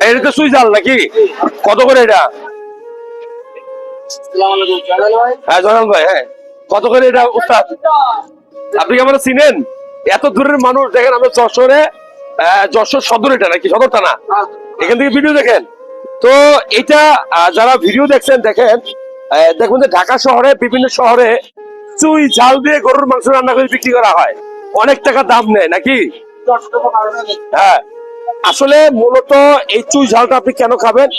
এটা তো সুই জাল নাকি? কত করে এটা? হ্যাঁ জয়নাল ভাই, হ্যাঁ কত করে এটা উস্তাদ? আপনি কি আমরা চিনেন? এত দূরের মানুষ দেখেন, আমরা যশোরে, যশোর সদর, এটা নাকি সদরটা না, এখান থেকে ভিডিও দেখেন। তো এটা যারা ভিডিও দেখছেন দেখেন, দেখবেন যে ঢাকা শহরে বিভিন্ন শহরে চুই ঝাল দিয়ে গরুর মাংস রান্না করে বিক্রি করা হয়, অনেক টাকা দাম নেয় নাকি? হ্যাঁ, আসলে মূলত এই চুই ঝালটা আপনি কেন খাবেন?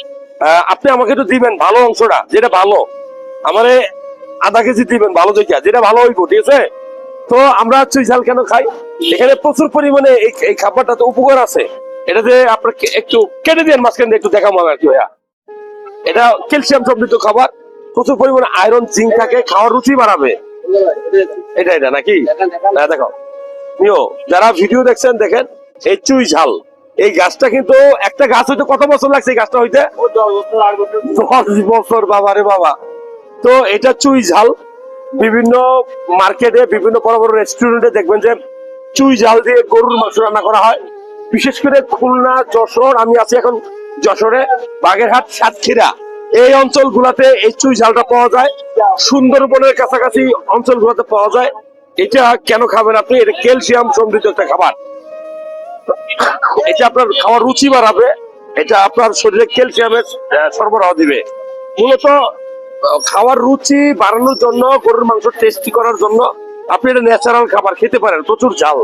আপনি আমাকে একটু দিবেন ভালো অংশটা, যেটা ভালো, আমারে আধা কেজি দিবেন ভালো দেখা, যেটা ভালো হইব, ঠিক আছে? তো আমরা চুই ঝাল কেন খাই? এখানে প্রচুর পরিমাণে এই খাবারটাতে উপকার আছে। এটাতে আপনার একটু কেটে দিয়ে মাঝখান দিয়ে একটু দেখাবো আর কি ভাইয়া। এটা ক্যালসিয়াম সমৃদ্ধ খাবার, প্রচুর পরিমাণে আয়রন জিঙ্ক থাকে, খাওয়ার রুচি বাড়াবে। এটা এটা নাকি? হ্যাঁ দেখো নিও, যারা ভিডিও দেখছেন দেখেন, এই চুই ঝাল, এই গাছটা কিন্তু একটা গাছ হইতে কত বছর লাগছে এই গাছটা হইতে? 10 বছর, বাবা রে বাবা। তো এটা চুই ঝাল, বিভিন্ন মার্কেটে, বিভিন্ন বড় বড় রেস্টুরেন্টে দেখবেন যে চুই ঝাল দিয়ে গরুর মাংস রান্না করা হয়। বিশেষ করে খুলনা, যশোর, আমি আছি এখন যশোরে, বাগেরহাট, সাতক্ষীরা, এই অঞ্চল গুলাতে এই চুই ঝালটা পাওয়া যায়। সুন্দরবনের কাছাকাছি অঞ্চল গুলাতে পাওয়া যায়। এটা কেন খাবেন আপনি? এটা ক্যালসিয়াম সমৃদ্ধ একটা খাবার, এটা আপনার খাওয়ার রুচি বাড়াবে, এটা আপনার শরীরে ক্যালসিয়ামের সরবরাহ দিবে। মূলত খাওয়ার রুচি বাড়ানোর জন্য, গরুর মাংস টেস্টি করার জন্য আপনি এটা ন্যাচারাল খাবার খেতে পারেন, প্রচুর ঝাল।